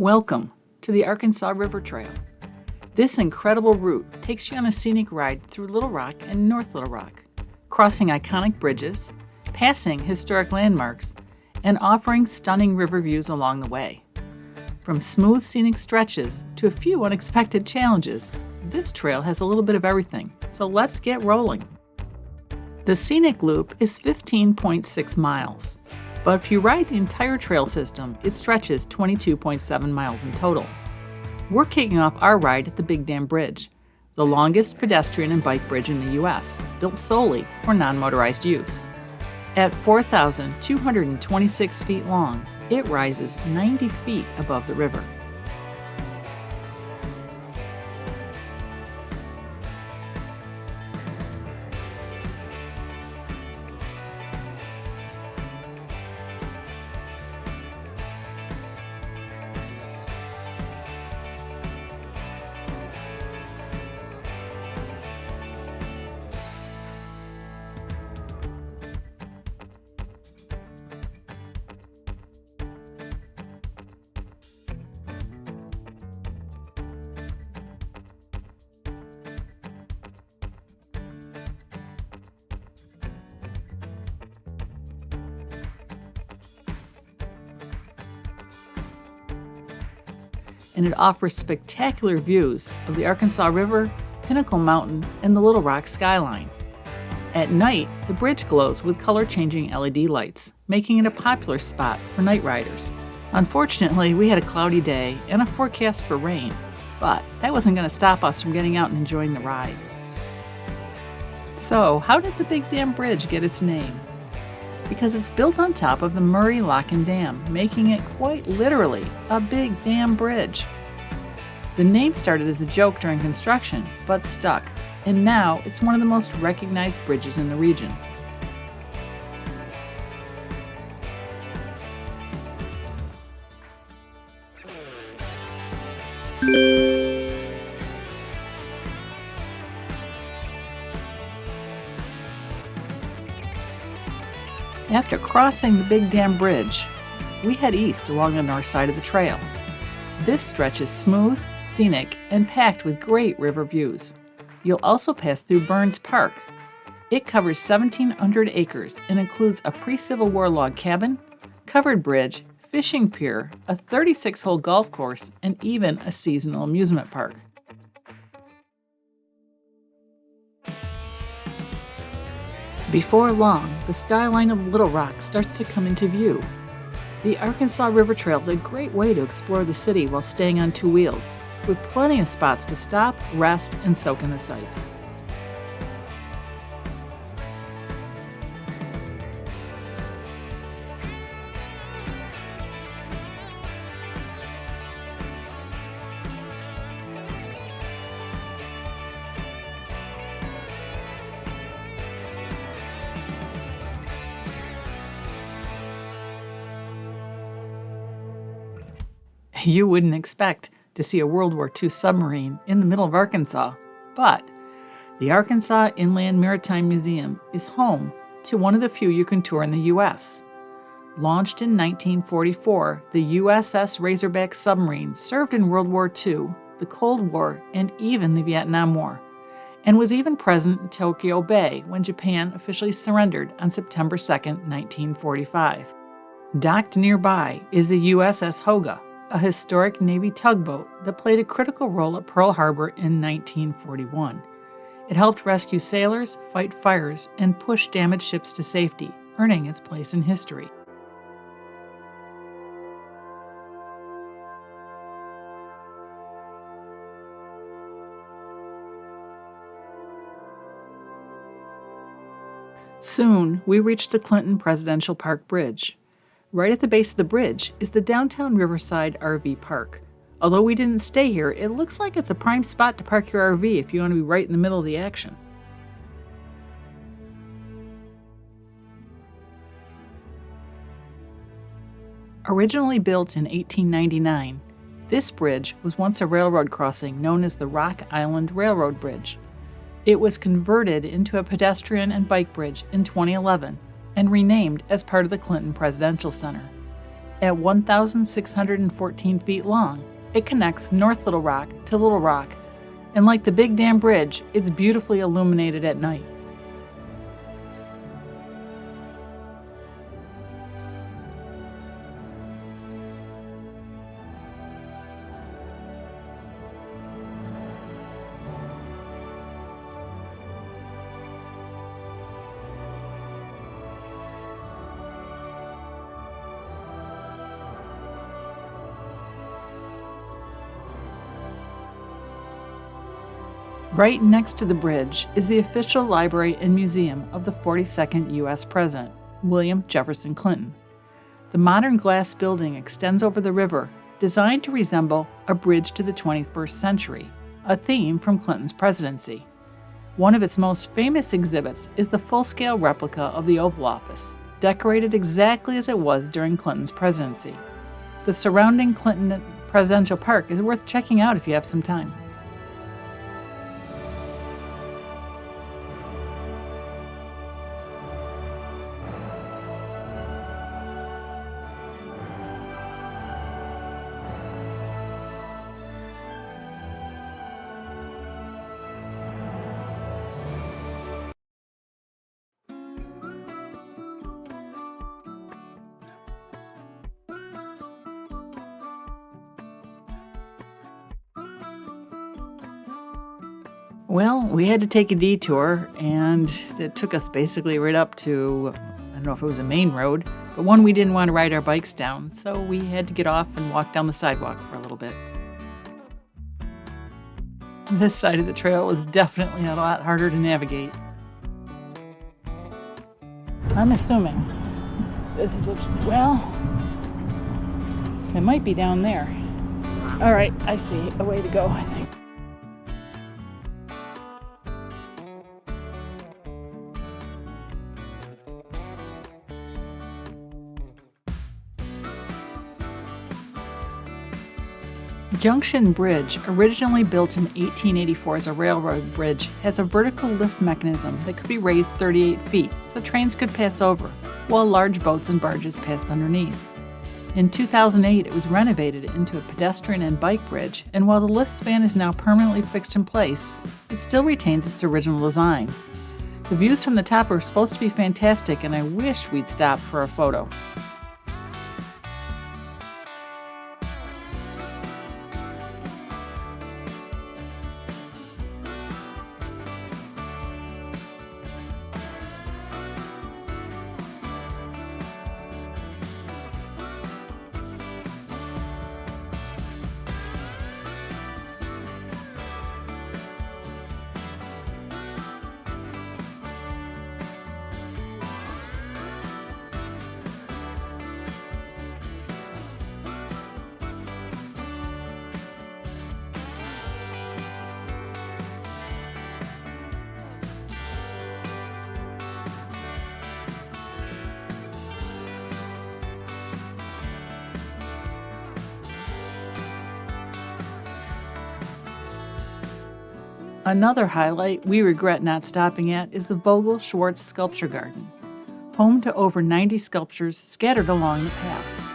Welcome to the Arkansas River Trail. This incredible route takes you on a scenic ride through Little Rock and North Little Rock, crossing iconic bridges, passing historic landmarks, and offering stunning river views along the way. From smooth scenic stretches to a few unexpected challenges, this trail has a little bit of everything, so let's get rolling. The scenic loop is 15.6 miles. But if you ride the entire trail system, it stretches 22.7 miles in total. We're kicking off our ride at the Big Dam Bridge, the longest pedestrian and bike bridge in the U.S., built solely for non-motorized use. At 4,226 feet long, it rises 90 feet above the river. And it offers spectacular views of the Arkansas River, Pinnacle Mountain, and the Little Rock skyline. At night, the bridge glows with color-changing LED lights, making it a popular spot for night riders. Unfortunately, we had a cloudy day and a forecast for rain, but that wasn't going to stop us from getting out and enjoying the ride. So, how did the Big Dam Bridge get its name? Because it's built on top of the Murray Lock and Dam, making it quite literally a big dam bridge. The name started as a joke during construction, but stuck, and now it's one of the most recognized bridges in the region. After crossing the Big Dam Bridge, we head east along the north side of the trail. This stretch is smooth, scenic, and packed with great river views. You'll also pass through Burns Park. It covers 1,700 acres and includes a pre-Civil War log cabin, covered bridge, fishing pier, a 36-hole golf course, and even a seasonal amusement park. Before long, the skyline of Little Rock starts to come into view. The Arkansas River Trail is a great way to explore the city while staying on two wheels, with plenty of spots to stop, rest, and soak in the sights. You wouldn't expect to see a World War II submarine in the middle of Arkansas, but the Arkansas Inland Maritime Museum is home to one of the few you can tour in the U.S. Launched in 1944, the USS Razorback submarine served in World War II, the Cold War, and even the Vietnam War, and was even present in Tokyo Bay when Japan officially surrendered on September 2, 1945. Docked nearby is the USS Hoga, a historic Navy tugboat that played a critical role at Pearl Harbor in 1941. It helped rescue sailors, fight fires, and push damaged ships to safety, earning its place in history. Soon, we reach the Clinton Presidential Park Bridge. Right at the base of the bridge is the downtown Riverside RV Park. Although we didn't stay here, it looks like it's a prime spot to park your RV if you want to be right in the middle of the action. Originally built in 1899, this bridge was once a railroad crossing known as the Rock Island Railroad Bridge. It was converted into a pedestrian and bike bridge in 2011 and renamed as part of the Clinton Presidential Center. At 1,614 feet long, it connects North Little Rock to Little Rock, and like the Big Dam Bridge, it's beautifully illuminated at night. Right next to the bridge is the official library and museum of the 42nd U.S. President, William Jefferson Clinton. The modern glass building extends over the river, designed to resemble a bridge to the 21st century, a theme from Clinton's presidency. One of its most famous exhibits is the full-scale replica of the Oval Office, decorated exactly as it was during Clinton's presidency. The surrounding Clinton Presidential Park is worth checking out if you have some time. Well, we had to take a detour, and it took us basically right up to, I don't know if it was a main road, but one we didn't want to ride our bikes down, so we had to get off and walk down the sidewalk for a little bit. This side of the trail was definitely a lot harder to navigate. I'm assuming this is it might be down there. All right, I see a way to go, I think. Junction Bridge, originally built in 1884 as a railroad bridge, has a vertical lift mechanism that could be raised 38 feet so trains could pass over, while large boats and barges passed underneath. In 2008, it was renovated into a pedestrian and bike bridge, and while the lift span is now permanently fixed in place, it still retains its original design. The views from the top are supposed to be fantastic, and I wish we'd stop for a photo. Another highlight we regret not stopping at is the Vogel-Schwartz Sculpture Garden, home to over 90 sculptures scattered along the paths.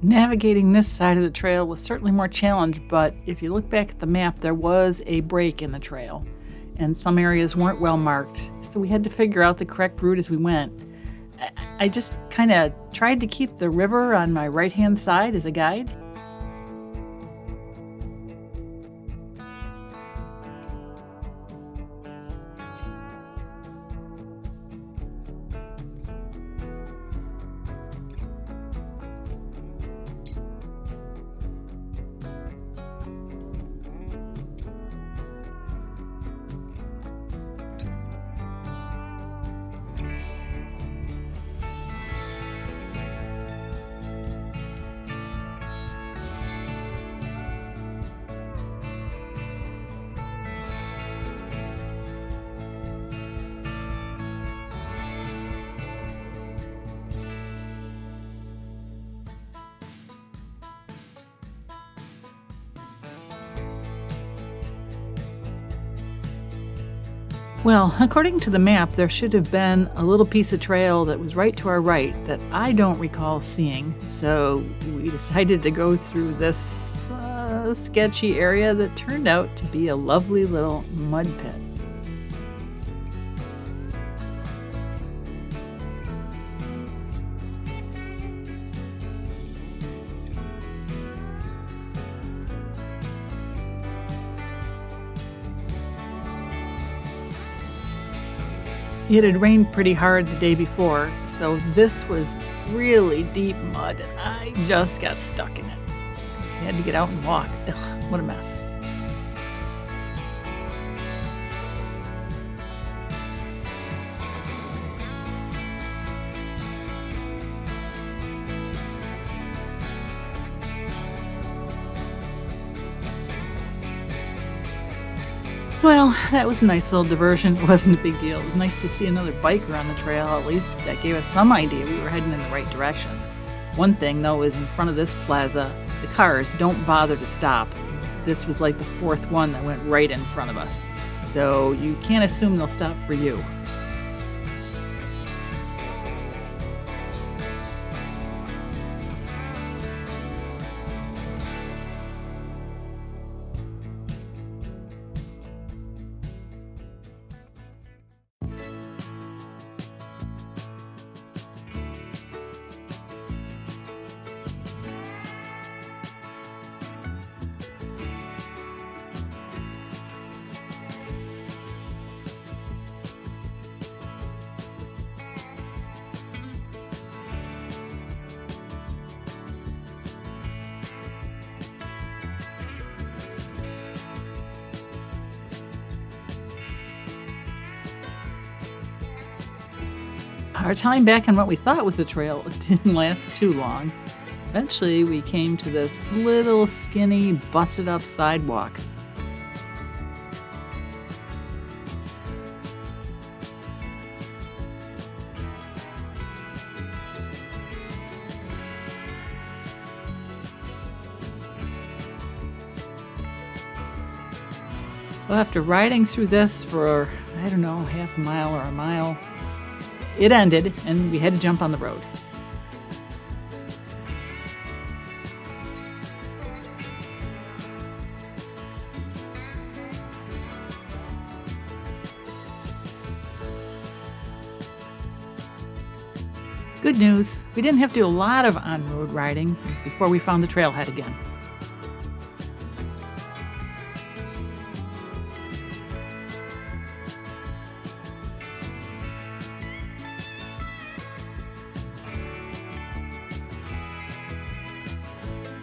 Navigating this side of the trail was certainly more challenged, but if you look back at the map, there was a break in the trail, and some areas weren't well marked, so we had to figure out the correct route as we went. I just kind of tried to keep the river on my right-hand side as a guide. Well, according to the map, there should have been a little piece of trail that was right to our right that I don't recall seeing. So we decided to go through this sketchy area that turned out to be a lovely little mud pit. It had rained pretty hard the day before, so this was really deep mud, and I just got stuck in it. I had to get out and walk. Ugh, what a mess. Well, that was a nice little diversion. It wasn't a big deal. It was nice to see another biker on the trail, at least. That gave us some idea we were heading in the right direction. One thing, though, is in front of this plaza, the cars don't bother to stop. This was like the fourth one that went right in front of us. So you can't assume they'll stop for you. Our time back on what we thought was the trail didn't last too long. Eventually, we came to this little skinny, busted up sidewalk. Well, after riding through this for, I don't know, half a mile or a mile, it ended, and we had to jump on the road. Good news, we didn't have to do a lot of on-road riding before we found the trailhead again.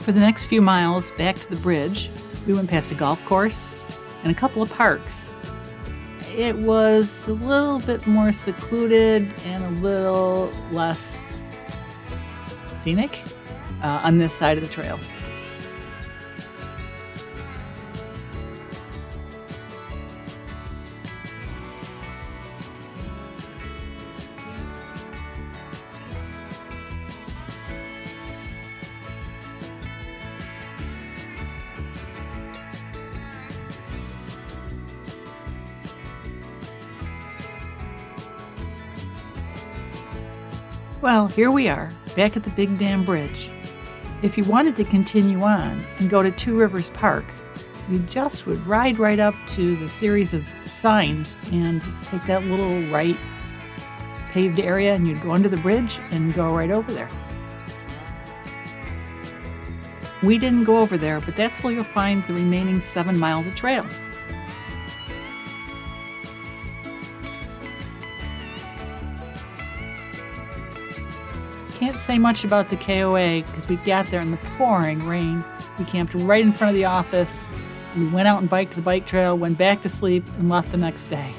For the next few miles back to the bridge, we went past a golf course and a couple of parks. It was a little bit more secluded and a little less scenic on this side of the trail. Well, here we are, back at the Big Dam Bridge. If you wanted to continue on and go to Two Rivers Park, you just would ride right up to the series of signs and take that little right paved area, and you'd go under the bridge and go right over there. We didn't go over there, but that's where you'll find the remaining 7 miles of trail. Can't say much about the KOA because we got there in the pouring rain. We camped right in front of the office. We went out and biked the bike trail, went back to sleep, and left the next day.